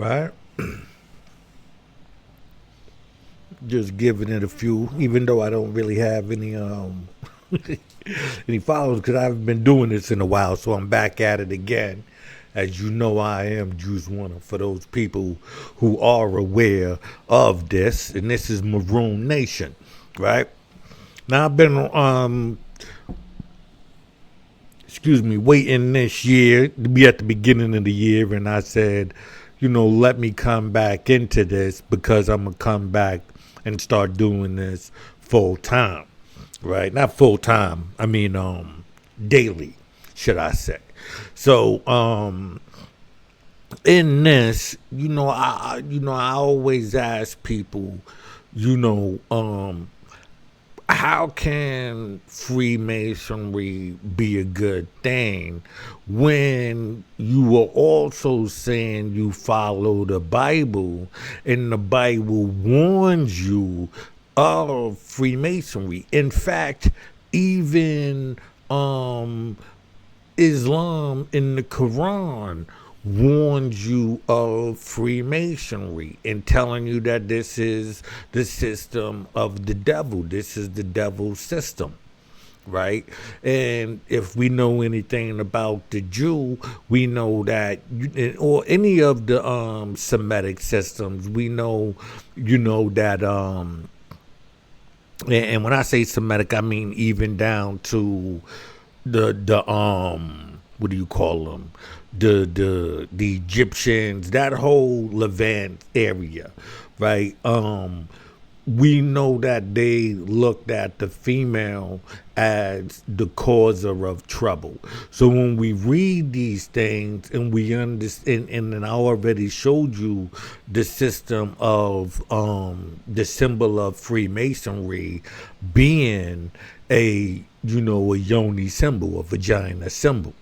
right? Just giving it a few, even though I don't really have any any followers because I haven't been doing this in a while, so I'm back at it again. As you know, I am Juice Warner for those people who are aware of this, and this is Maroon Nation, right? Now I've been waiting this year to be at the beginning of the year, and I said, let me come back into this because I'm gonna come back and start doing this full time, right? Not full time. I mean, daily, should I say? So, in this, I always ask people, you know, um, how can Freemasonry be a good thing when you are also saying you follow the Bible and the Bible warns you of Freemasonry? In fact, even Islam in the Quran warns you of Freemasonry and telling you that this is the system of the devil. This is the devil's system, right? And if we know anything about the Jew, we know that, or any of the Semitic systems, we know, that and when I say Semitic, I mean even down to the what do you call them, the Egyptians, that whole Levant area, right? We know that they looked at the female as the causer of trouble. So when we read these things and we understand, and I already showed you the system of the symbol of Freemasonry being a yoni symbol, a vagina symbol.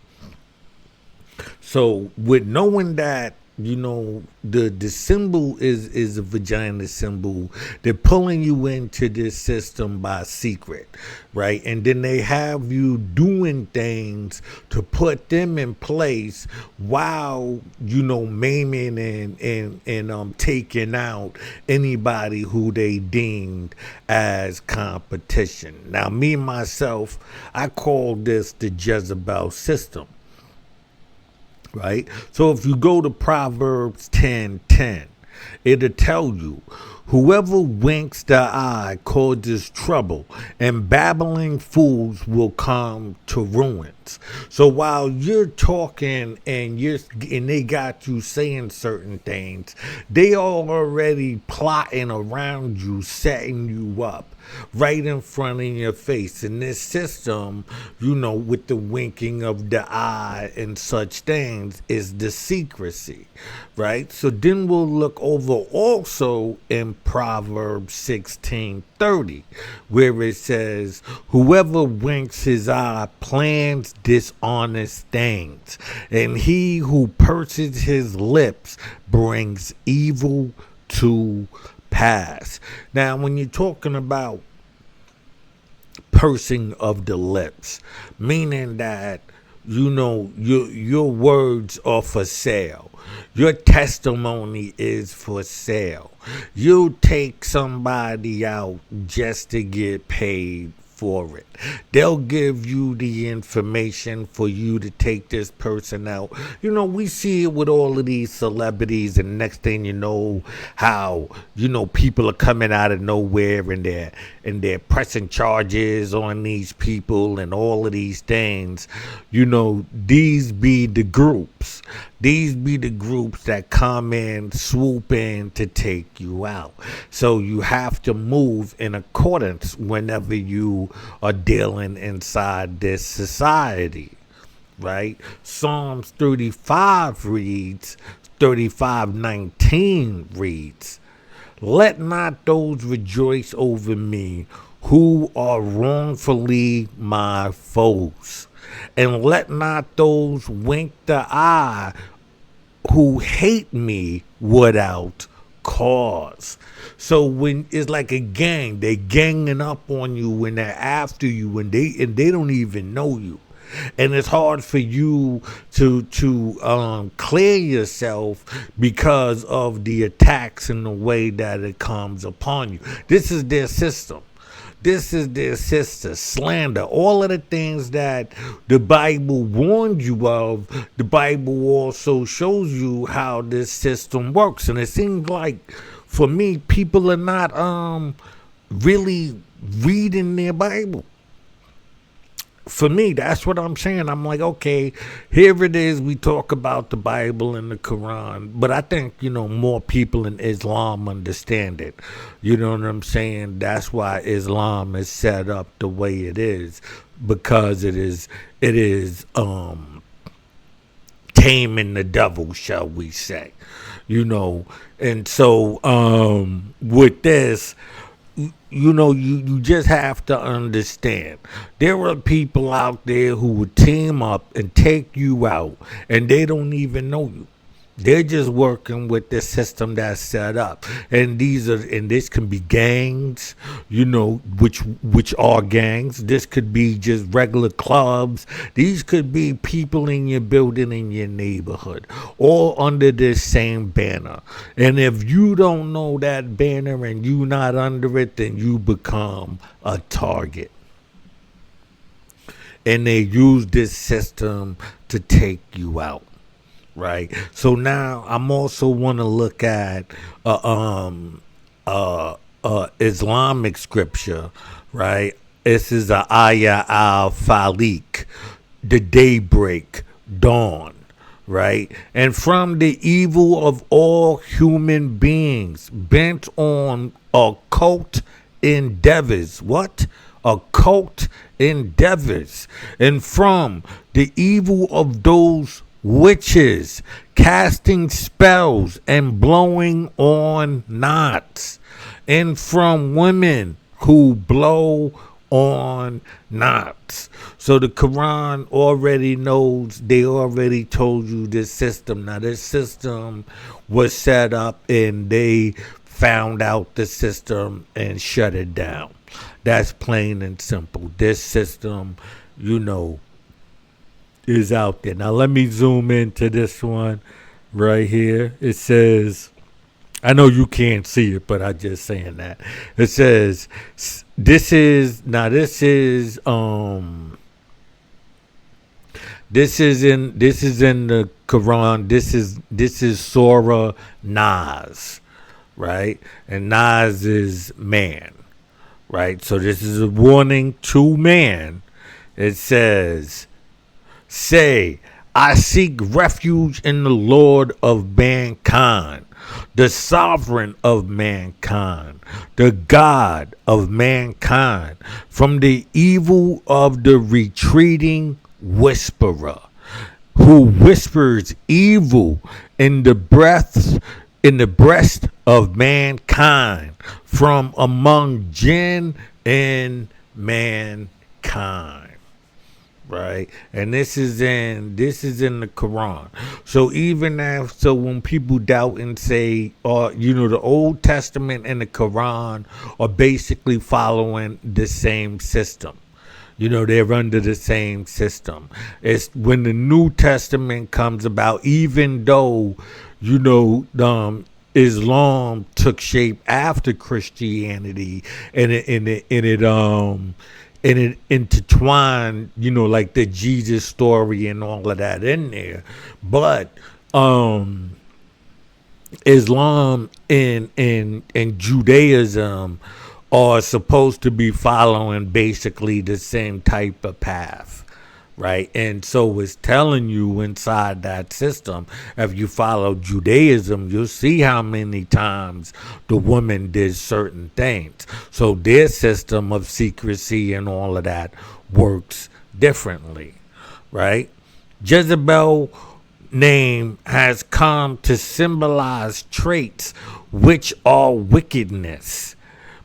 So with knowing that, the symbol is a vagina symbol, they're pulling you into this system by secret, right? And then they have you doing things to put them in place while, maiming and taking out anybody who they deemed as competition. Now, me myself, I call this the Jezebel system, right? So if you go to Proverbs 10:10, it'll tell you, whoever winks the eye causes trouble, and babbling fools will come to ruins. So while you're talking and they got you saying certain things, they are already plotting around you, setting you up right in front of your face. In this system, with the winking of the eye and such things, is the secrecy, right? So then we'll look over also in Proverbs 16:30, where it says, whoever winks his eye plans dishonest things, and he who purses his lips brings evil to pass. Now, when you're talking about pursing of the lips, meaning that your words are for sale, your testimony is for sale. You take somebody out just to get paid for it. They'll give you the information for you to take this person out. We see it with all of these celebrities, and next thing you know, how people are coming out of nowhere and they're pressing charges on these people and all of these things. These be the groups. These be the groups that come in, swoop in to take you out. So you have to move in accordance whenever you are dealing inside this society, right? Psalms 35:19 reads, let not those rejoice over me who are wrongfully my foes, and let not those wink the eye who hate me without cause. So when it's like a gang, they ganging up on you when they're after you, and they don't even know you. and it's hard for you to clear yourself because of the attacks and the way that it comes upon you. This is their system. This is their sister, slander, all of the things that the Bible warned you of. The Bible also shows you how this system works. And it seems like, for me, people are not really reading their Bible. For me, that's what I'm saying. I'm like, okay, here it is. We talk about the Bible and the Quran, but I think, more people in Islam understand it. You know what I'm saying? That's why Islam is set up the way it is, because it is taming the devil, shall we say. And so with this, you just have to understand there are people out there who would team up and take you out, and they don't even know you. They're just working with the system that's set up, and this can be gangs, which are gangs. This could be just regular clubs. These could be people in your building, in your neighborhood, all under this same banner. And if you don't know that banner and you not under it, then you become a target. And they use this system to take you out. Right. So now I'm also want to look at Islamic scripture. Right. This is a Ayah al-Falik, the daybreak, dawn. Right. And from the evil of all human beings bent on occult endeavors. What? Occult endeavors. And from the evil of those witches, casting spells and blowing on knots, and from women who blow on knots. So the Quran already knows, they already told you this system. Now this system was set up and they found out the system and shut it down. That's plain and simple. This system, is out there. Now let me zoom into this one right here. It says, I know you can't see it, but I'm just saying that. It says, this is in the Quran. This is Surah Nas, right? And Nas is man, right? So this is a warning to man. It says, say, I seek refuge in the Lord of mankind, the sovereign of mankind, the God of mankind, from the evil of the retreating whisperer, who whispers evil in the breast of mankind, from among jinn and mankind. Right, and this is in the Quran. So so when people doubt and say, the Old Testament and the Quran are basically following the same system. They're under the same system. It's when the New Testament comes about, even though Islam took shape after Christianity, and it intertwined, like the Jesus story and all of that in there. But Islam and Judaism are supposed to be following basically the same type of path. Right. And so it's telling you inside that system, if you follow Judaism, you'll see how many times the woman did certain things. So their system of secrecy and all of that works differently. Right. Jezebel name has come to symbolize traits which are wickedness,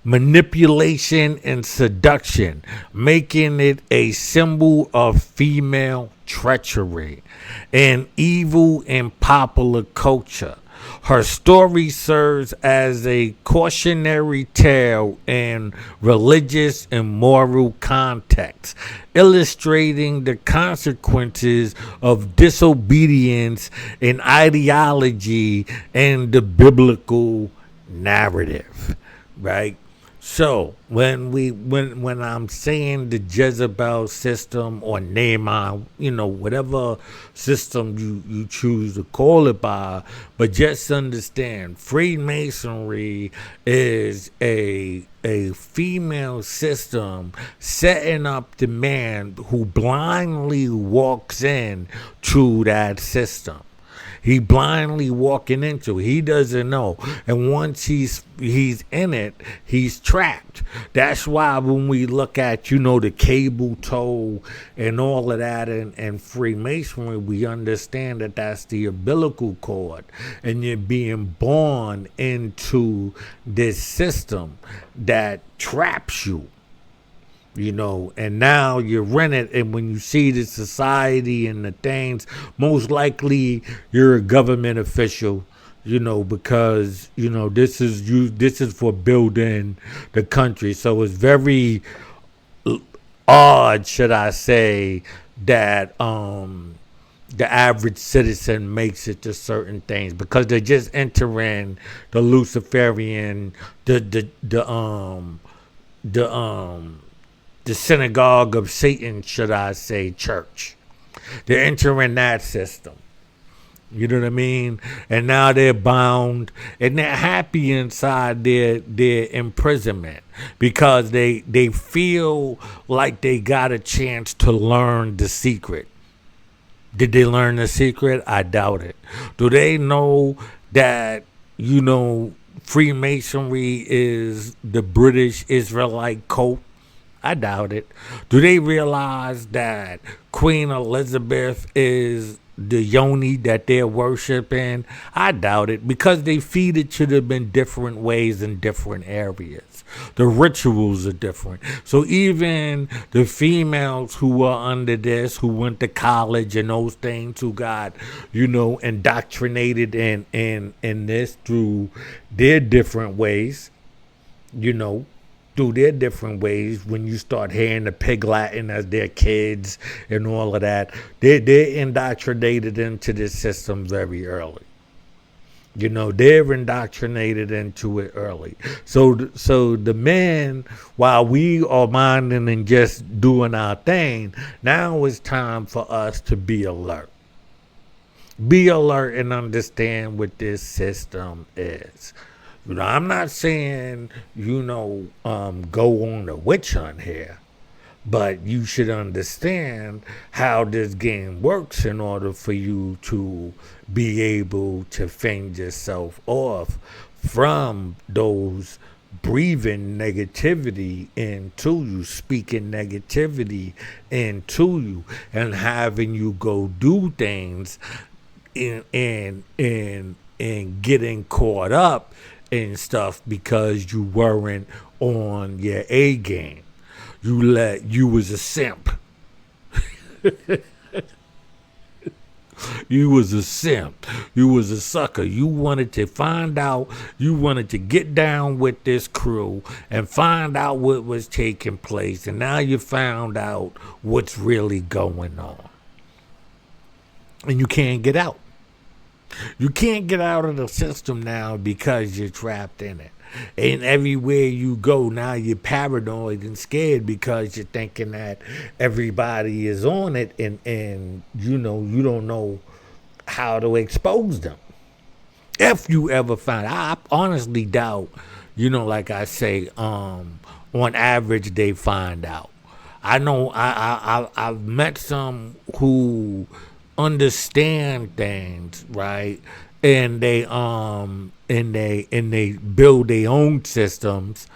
manipulation, and seduction, making it a symbol of female treachery and evil in popular culture. Her story serves as a cautionary tale in religious and moral context, illustrating the consequences of disobedience in ideology and the biblical narrative, right? So when I'm saying the Jezebel system or Naaman, whatever system you choose to call it by, but just understand Freemasonry is a female system setting up the man who blindly walks in to that system. He blindly walking into it. He doesn't know. And once he's in it, he's trapped. That's why when we look at, the cable toll and all of that and Freemasonry, we understand that that's the umbilical cord. And you're being born into this system that traps you. And now you're in it, and when you see the society and the things, most likely you're a government official, because this is for building the country. So it's very odd, should I say, that the average citizen makes it to certain things because they're just entering the Luciferian, the synagogue of Satan, should I say, church. They're entering that system. You know what I mean? And now they're bound and they're happy inside their imprisonment because they feel like they got a chance to learn the secret. Did they learn the secret? I doubt it. Do they know that, Freemasonry is the British Israelite cult? I doubt it. Do they realize that Queen Elizabeth is the yoni that they're worshiping? I doubt it because they feed it to them in different ways in different areas. The rituals are different. So even the females who are under this, who went to college and those things, who got, indoctrinated in this through their different ways, through their different ways, when you start hearing the pig Latin as their kids and all of that, they're indoctrinated into this system very early. They're indoctrinated into it early. So the men, while we are minding and just doing our thing, now it's time for us to be alert. Be alert and understand what this system is. I'm not saying, go on a witch hunt here, but you should understand how this game works in order for you to be able to fend yourself off from those breathing negativity into you, speaking negativity into you, and having you go do things and getting caught up and stuff because you weren't on your A game. You was a simp. You was a simp. You was a sucker. You wanted to find out. You wanted to get down with this crew and find out what was taking place. And now you found out what's really going on. And you can't get out. You can't get out of the system now because you're trapped in it. And everywhere you go, now you're paranoid and scared because you're thinking that everybody is on it and you don't know how to expose them. If you ever find, I honestly doubt, like I say, on average they find out. I know I've met some who understand things, right? And they build their own systems,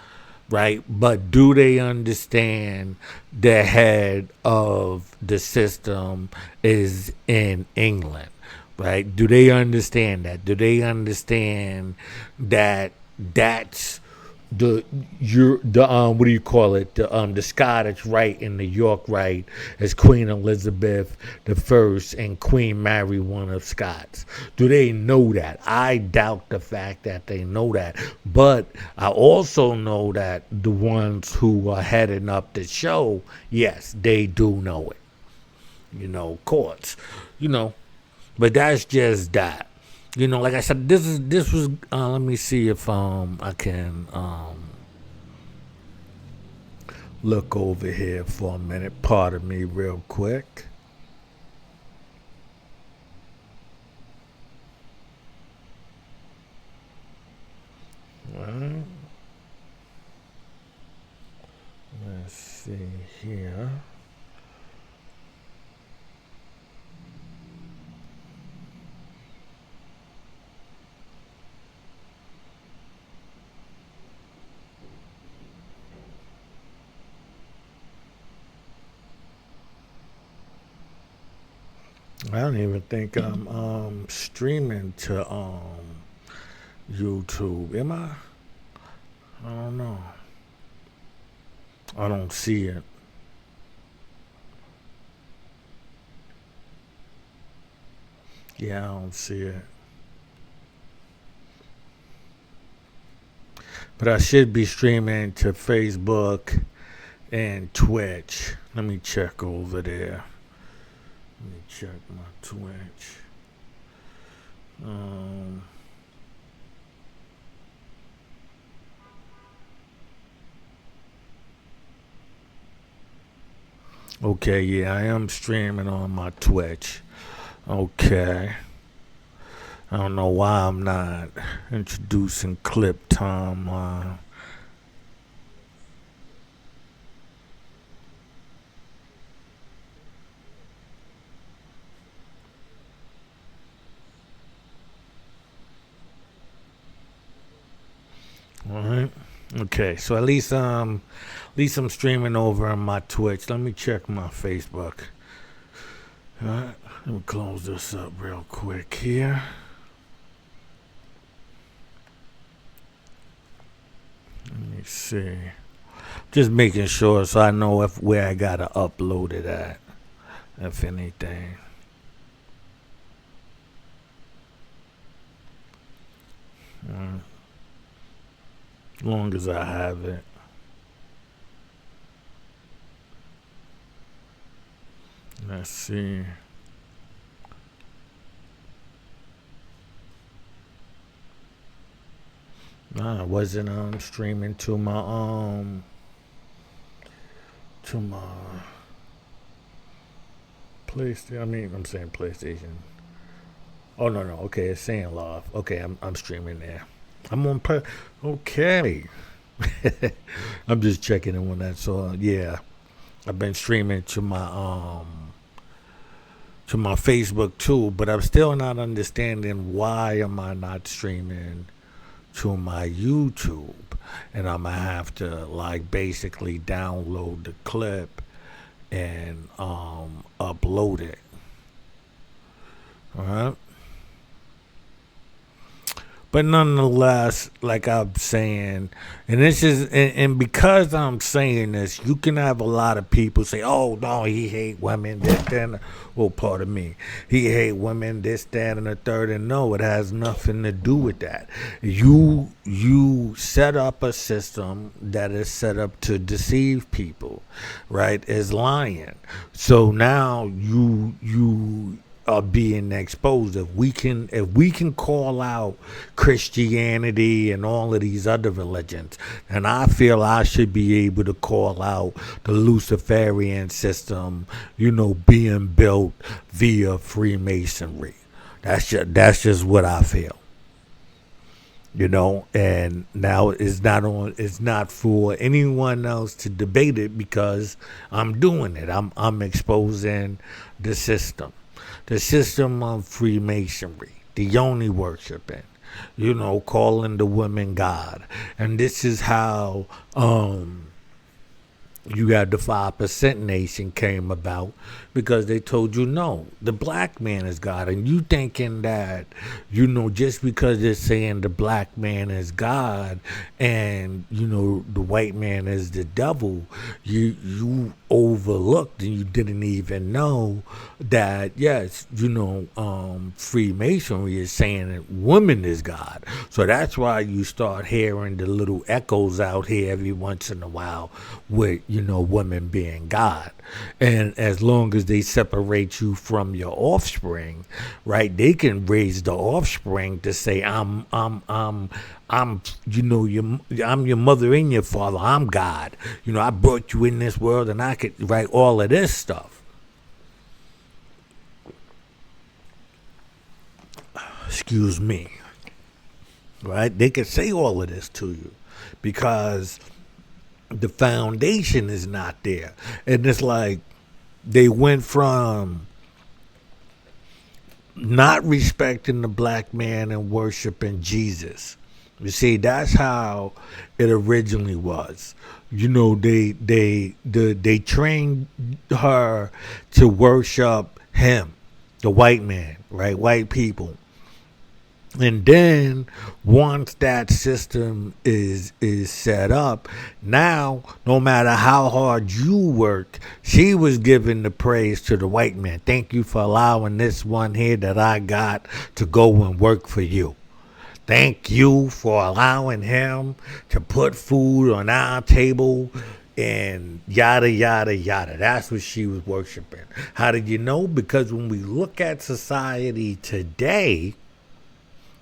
right? But do they understand the head of the system is in England, right? Do they understand that? Do they understand that that's the your the what do you call it, the Scottish Rite and the York Rite as Queen Elizabeth the First and Queen Mary one of Scots? Do they know that? I doubt the fact that they know that, but I also know that the ones who are heading up the show, yes, they do know it. Courts, you know, but that's just that. Like I said, this was. Let me see if I can look over here for a minute. Pardon me, real quick. Well, let's see here. I don't even think I'm streaming to YouTube. Am I? I don't know. I don't see it. Yeah, I don't see it. But I should be streaming to Facebook and Twitch. Let me check over there. Let me check my Twitch. Um, okay, yeah, I am streaming on my Twitch. Okay. I don't know why I'm not introducing clip time. All right. Okay, so at least I'm streaming over on my Twitch. Let me check my Facebook. All right. Let me close this up real quick here. Let me see. Just making sure so I know where I gotta upload it at, if anything. As long as I have it. Let's see. Nah, I wasn't streaming to my PlayStation. I mean, I'm saying PlayStation. Oh no. Okay, it's saying live. Okay, I'm streaming there. I'm on play. Okay. I'm just checking in on that. So yeah, I've been streaming to my Facebook too, but I'm still not understanding why am I not streaming to my YouTube, and I'm gonna have to like basically download the clip and upload it. All right. But nonetheless, like I'm saying, and this is, and because I'm saying this, you can have a lot of people say, "Oh no, he hate women, this, that, and well, pardon me, he hate women, this, that, and the third." And no, it has nothing to do with that. You set up a system that is set up to deceive people, right? Is lying. So now you are being exposed. If we can call out Christianity and all of these other religions, and I feel I should be able to call out the Luciferian system, being built via Freemasonry. That's just what I feel. And now it's not for anyone else to debate it because I'm doing it. I'm exposing the system of Freemasonry, the yoni worshiping, calling the women God. And this is how You got the 5% nation came about because they told you no, the black man is God. And you thinking that, just because they're saying the black man is God and, the white man is the devil, you overlooked and you didn't even know that, yes, Freemasonry is saying that woman is God. So that's why you start hearing the little echoes out here every once in a while with, women being God. And as long as they separate you from your offspring, right, they can raise the offspring to say, I'm your mother and your father. I'm God. I brought you in this world and I could write all of this stuff. Excuse me. Right? They could say all of this to you because the foundation is not there. And it's like they went from not respecting the black man and worshiping Jesus. You see, that's how it originally was. They trained her to worship him, the white man, right? White people. And then once that system is set up, now no matter how hard you work, she was giving the praise to the white man. Thank you for allowing this one here that I got to go and work for you. Thank you for allowing him to put food on our table and yada, yada, yada. That's what she was worshiping. How did you know? Because when we look at society today,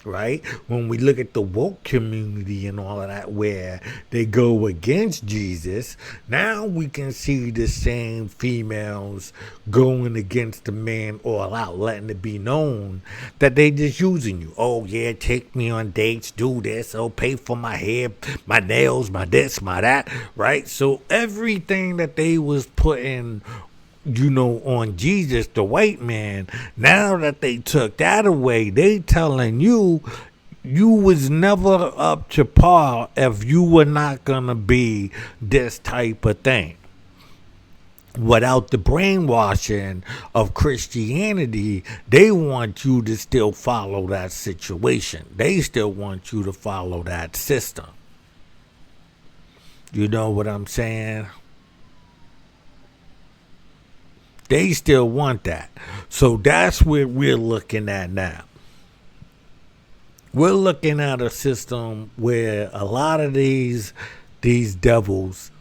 right? When we look at the woke community and all of that, where they go against Jesus, now we can see the same females going against the man all out, letting it be known that they just using you. Oh yeah, take me on dates, do this, oh pay for my hair, my nails, my this, my that, right? So everything that they was putting on Jesus, the white man, now that they took that away, they telling you was never up to par if you were not gonna be this type of thing. Without the brainwashing of Christianity, they want you to still follow that situation. They still want you to follow that system. You know what I'm saying? They still want that. So that's what we're looking at now. We're looking at a system where a lot of these devils,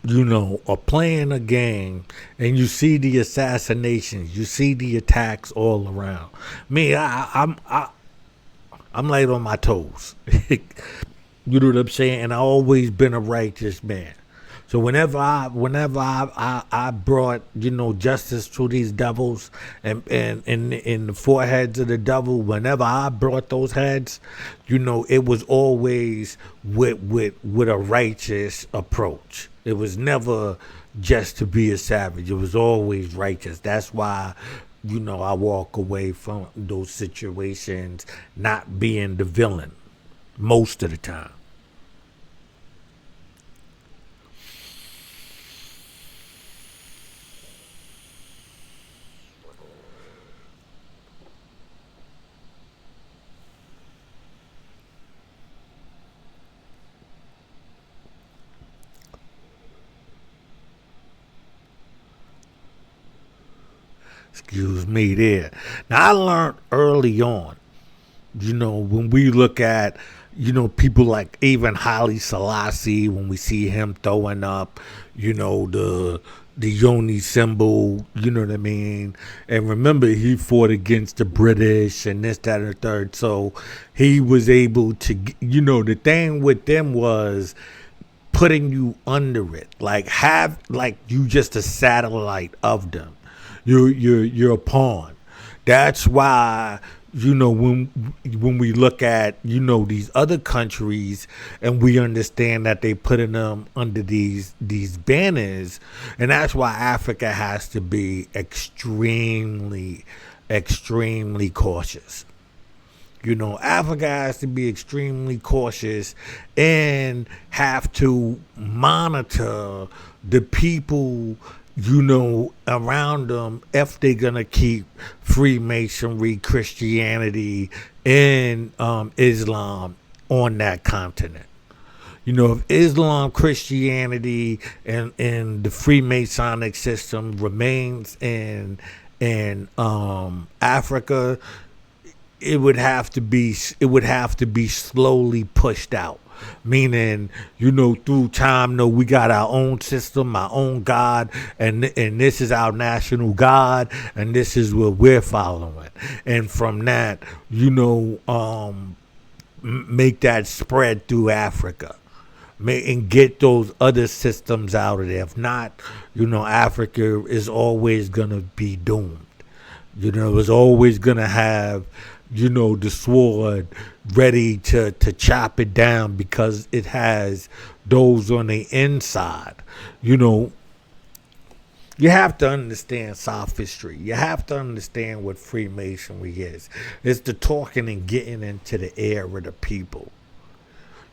are playing a game, and you see the assassinations, you see the attacks all around. Me, I'm light on my toes. You know what I'm saying? And I always been a righteous man. So whenever I brought, justice to these devils and in the foreheads of the devil, whenever I brought those heads, it was always with a righteous approach. It was never just to be a savage. It was always righteous. That's why, I walk away from those situations not being the villain most of the time. Excuse me there. Now, I learned early on, when we look at, people like even Haile Selassie, when we see him throwing up, the Yoni symbol, you know what I mean? And remember, he fought against the British and this, that, and the third. So he was able to, the thing with them was putting you under it. Like, have, like, you just a satellite of them. You're a pawn. That's why, when we look at, these other countries and we understand that they putting them under these banners, and that's why Africa has to be extremely, extremely cautious. Africa has to be extremely cautious and have to monitor the people, around them if they're going to keep Freemasonry, Christianity, and Islam on that continent. If Islam, Christianity, and the Freemasonic system remains in Africa, it would have to be slowly pushed out. Meaning, through time, no, we got our own system, our own God, and this is our national God, and this is what we're following. And from that, make that spread through Africa. And get those other systems out of there. If not, Africa is always going to be doomed. It's always going to have, the sword ready to chop it down because it has those on the inside. You have to understand sophistry. You have to understand what Freemasonry is. It's the talking and getting into the air of the people.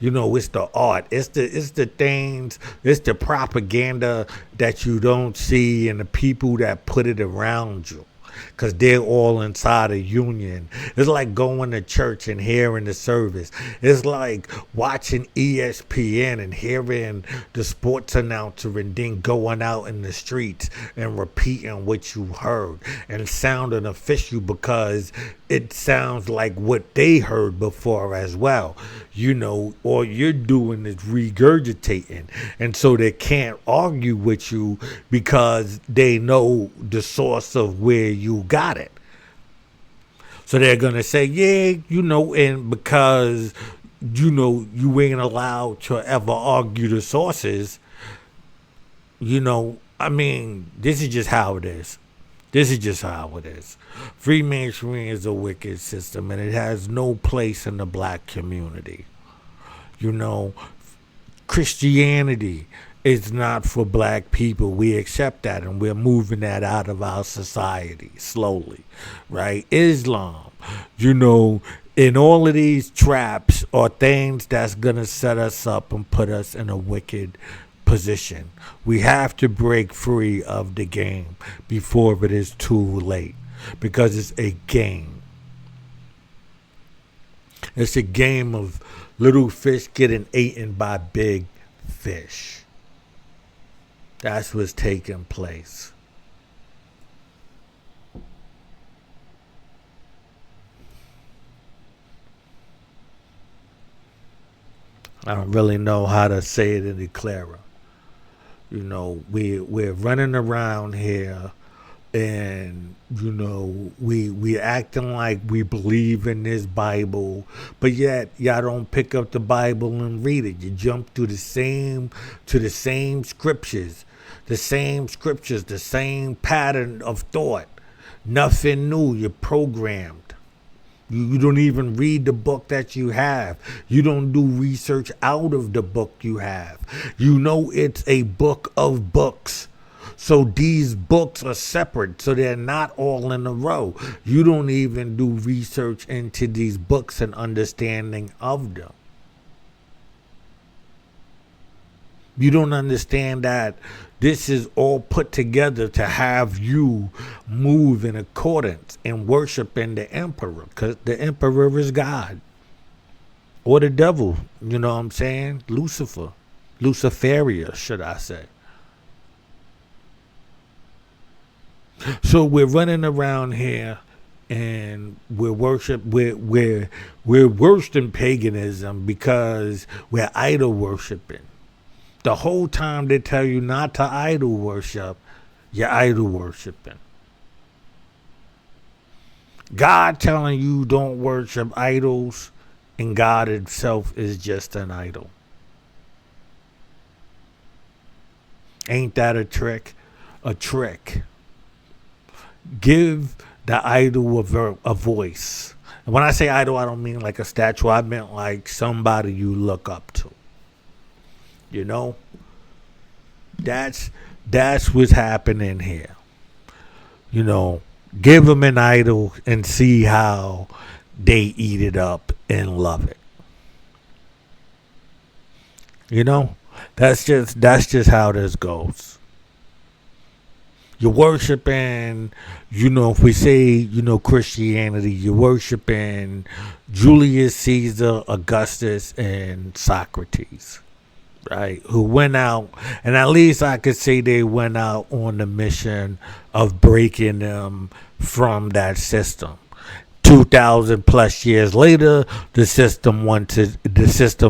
It's the art. It's the things. It's the propaganda that you don't see and the people that put it around you. Because they're all inside a union. It's like going to church and hearing the service. It's like watching ESPN and hearing the sports announcer and then going out in the streets and repeating what you heard and sounding official because it sounds like what they heard before as well. All you're doing is regurgitating. And so they can't argue with you because they know the source of where you got it. So they're going to say, yeah, and because, you ain't allowed to ever argue the sources, this is just how it is. This is just how it is. Freemasonry is a wicked system, and it has no place in the black community. Christianity is not for black people. We accept that, and we're moving that out of our society slowly, right? Islam, in all of these traps are things that's going to set us up and put us in a wicked position. We have to break free of the game before it is too late, because it's a game. It's a game of little fish getting eaten by big fish. That's what's taking place. I don't really know how to say it any clearer. We're running around here, and we acting like we believe in this Bible, but yet y'all don't pick up the Bible and read it. You jump to the same scriptures, the same pattern of thought. Nothing new. You're programmed. You don't even read the book that you have. You don't do research out of the book you have. It's a book of books. So these books are separate, so they're not all in a row. You don't even do research into these books and understanding of them. You don't understand that this is all put together to have you move in accordance and worship in the emperor, because the emperor is God. Or the devil, you know what I'm saying? Lucifer. Luciferia, should I say. So we're running around here and we're worse than paganism because we're idol worshiping. The whole time they tell you not to idol worship, you're idol worshiping. God telling you don't worship idols, and God himself is just an idol. Ain't that a trick? A trick. Give the idol a voice. And when I say idol, I don't mean like a statue. I meant like somebody you look up to. That's what's happening here. Give them an idol and see how they eat it up and love it. You know, that's just how this goes. You're worshiping, if we say, Christianity, you're worshiping Julius Caesar, Augustus, and Socrates, right? Who went out, and at least I could say they went out on the mission of breaking them from that system. 2,000 plus years later, the system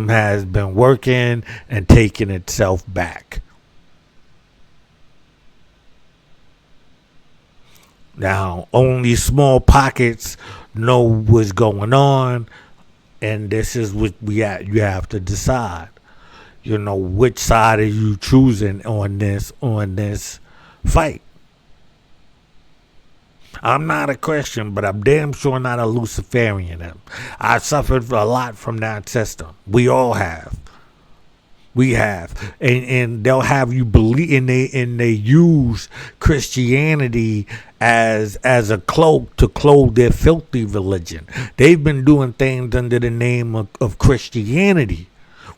has been working and taking itself back. Now, only small pockets know what's going on, and this is what you have to decide. Which side are you choosing on this fight? I'm not a Christian, but I'm damn sure not a Luciferian. I suffered a lot from that system. We all have. We have, and they'll have you believe, and they use Christianity as a cloak to clothe their filthy religion. They've been doing things under the name of Christianity,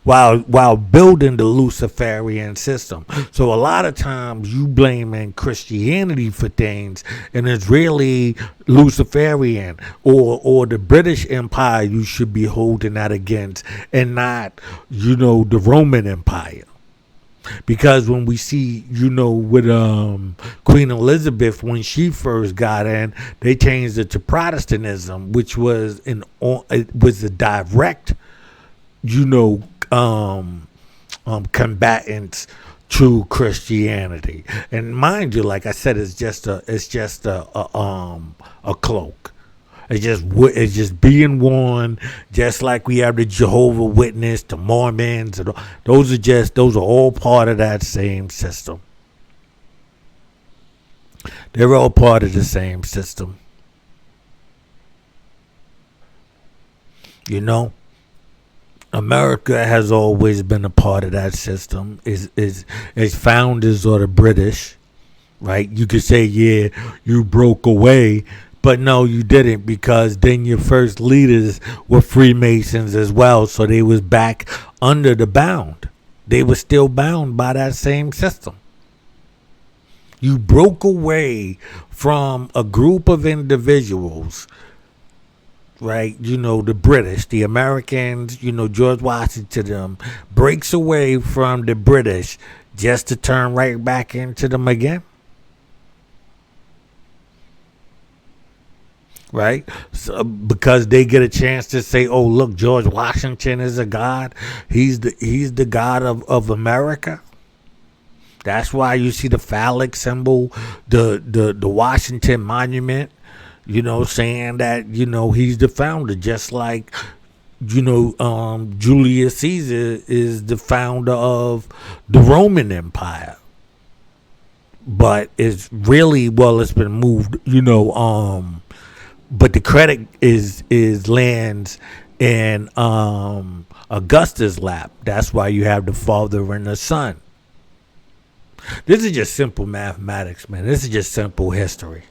while building the Luciferian system. So a lot of times you blaming Christianity for things, and it's really Luciferian or the British Empire you should be holding that against, and not, the Roman Empire. Because when we see, with Queen Elizabeth, when she first got in, they changed it to Protestantism, which was a direct, combatants to Christianity. And mind you, like I said, it's just a cloak. It's just being worn, just like we have the Jehovah Witness, the Mormons. Those are all part of that same system. They're all part of the same system. America has always been a part of that system. Its founders are the British, right? You could say, yeah, you broke away, but no, you didn't, because then your first leaders were Freemasons as well, so they was back under the bound. They were still bound by that same system. You broke away from a group of individuals, right? The British, the Americans, George Washington, them breaks away from the British just to turn right back into them again. Right? So, because they get a chance to say, oh, look, George Washington is a god. He's the god of America. That's why you see the phallic symbol, the Washington Monument, saying that, he's the founder, just like, Julius Caesar is the founder of the Roman Empire. But it's really, it's been moved, but the credit is lands in Augustus' lap. That's why you have the father and the son. This is just simple mathematics, man. This is just simple history.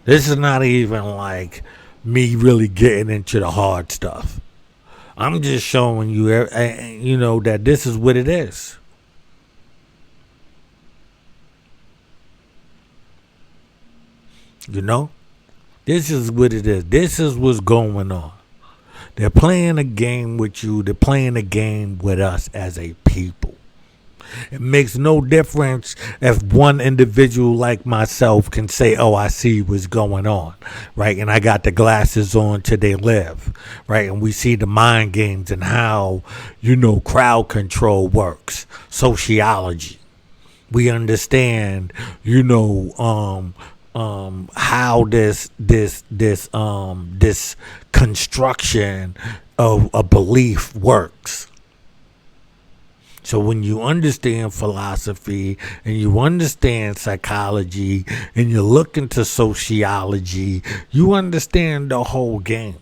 This is not even like me really getting into the hard stuff. I'm just showing you, that this is what it is. This is what it is. This is what's going on. They're playing a game with you. They're playing a game with us as a people. It makes no difference if one individual like myself can say, oh, I see what's going on, right? And I got the glasses on till they live, right? And we see the mind games and how, crowd control works, sociology. We understand, how this construction of a belief works. So when you understand philosophy and you understand psychology and you look into sociology, you understand the whole game.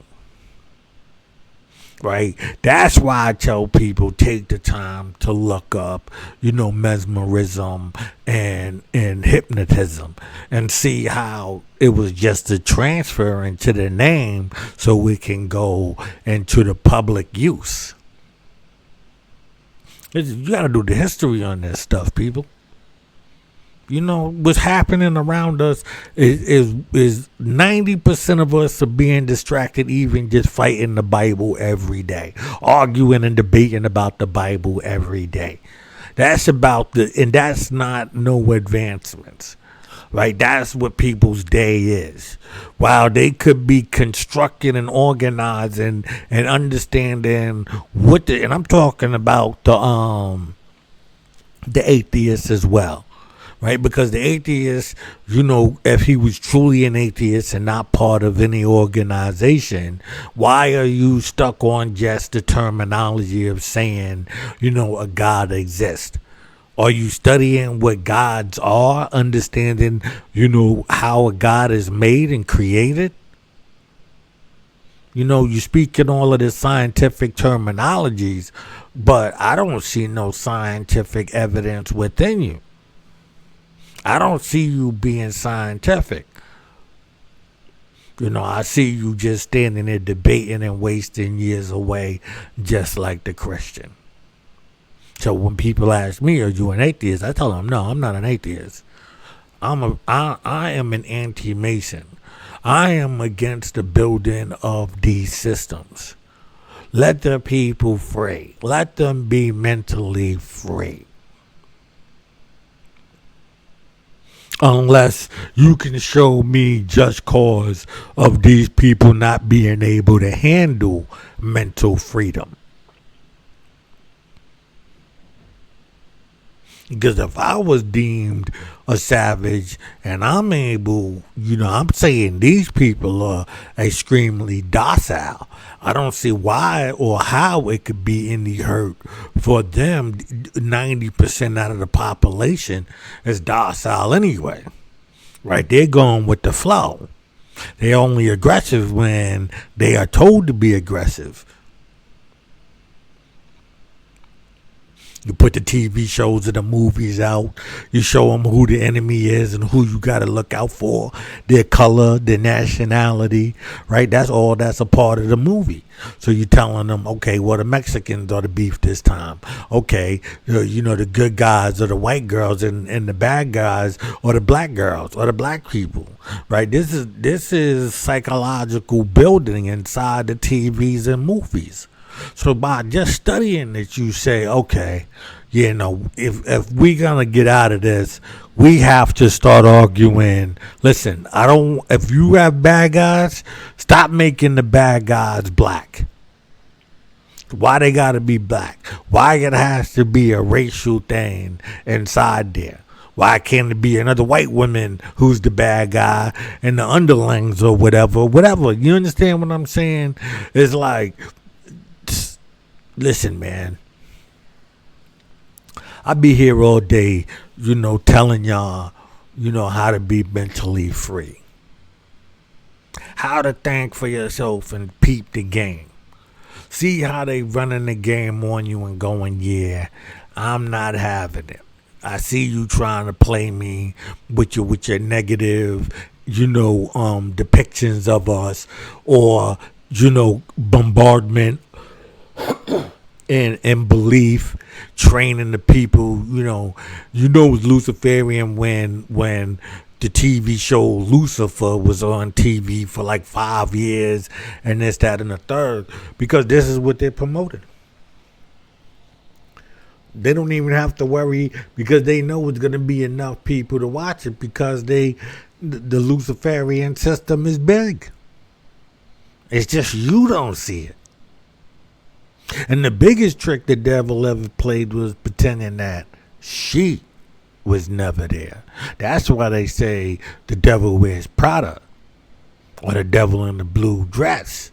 right? That's why I tell people take the time to look up, mesmerism and hypnotism and see how it was just a transfer into the name so we can go into the public use. You got to do the history on this stuff, people. What's happening around us is 90% of us are being distracted, even just fighting the Bible every day, arguing and debating about the Bible every day. That's and that's not no advancements, right? That's what people's day is. While they could be constructing and organizing and understanding and I'm talking about the atheists as well. Right, because the atheist, if he was truly an atheist and not part of any organization, why are you stuck on just the terminology of saying, a God exists? Are you studying what gods are, understanding, how a God is made and created? You speak in all of the scientific terminologies, but I don't see no scientific evidence within you. I don't see you being scientific. I see you just standing there debating and wasting years away just like the Christian. So when people ask me, are you an atheist? I tell them, no, I'm not an atheist. I am an anti-Mason. I am against the building of these systems. Let the people free. Let them be mentally free. Unless you can show me just cause of these people not being able to handle mental freedom. Because if I was deemed a savage and I'm able, I'm saying these people are extremely docile. I don't see why or how it could be any hurt for them. 90% out of the population is docile anyway. Right? They're going with the flow. They're only aggressive when they are told to be aggressive. You put the TV shows and the movies out. You show them who the enemy is and who you got to look out for. Their color, their nationality, right? That's a part of the movie. So you're telling them, okay, well, the Mexicans are the beef this time. Okay, the good guys are the white girls and the bad guys are the black girls or the black people, right? This is psychological building inside the TVs and movies. So by just studying it, you say, okay, if we're going to get out of this, we have to start arguing. Listen, if you have bad guys, stop making the bad guys black. Why they got to be black? Why it has to be a racial thing inside there? Why can't it be another white woman who's the bad guy and the underlings or whatever? You understand what I'm saying? It's like, listen, man, I be here all day, telling y'all, how to be mentally free. How to think for yourself and peep the game. See how they running the game on you and going, yeah, I'm not having it. I see you trying to play me with your negative, depictions of us or, bombardment and belief, training the people, it's Luciferian when the TV show Lucifer was on TV for like 5 years and this, that, and the third, because this is what they're promoting. They don't even have to worry because they know it's going to be enough people to watch it because the Luciferian system is big. It's just you don't see it. And the biggest trick the devil ever played was pretending that she was never there. That's why they say the devil wears Prada or the devil in the blue dress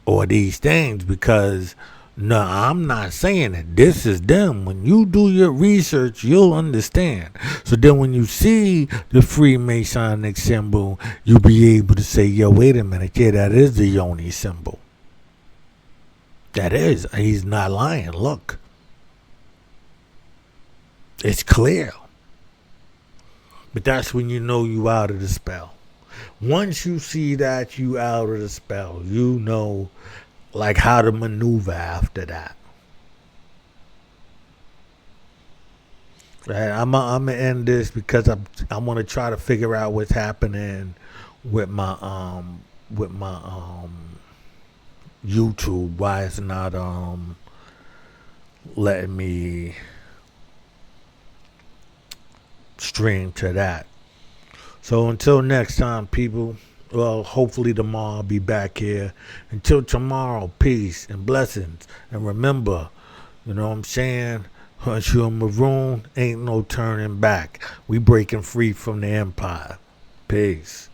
or these things, because no, I'm not saying it. This is them. When you do your research, you'll understand. So then when you see the Freemasonic symbol, you'll be able to say, yo, wait a minute. Yeah, that is the Yoni symbol. That is, he's not lying. Look, it's clear. But that's when you know you out of the spell. Once you see that you out of the spell, you know like how to maneuver after that. Right, I'm gonna end this because I want to try to figure out what's happening with my YouTube. Why it's not letting me stream to that. So until next time, people. Well, hopefully tomorrow I'll be back here. Until tomorrow, peace and blessings. And remember, you know what I'm saying? Once you're maroon, ain't no turning back. We breaking free from the empire. Peace.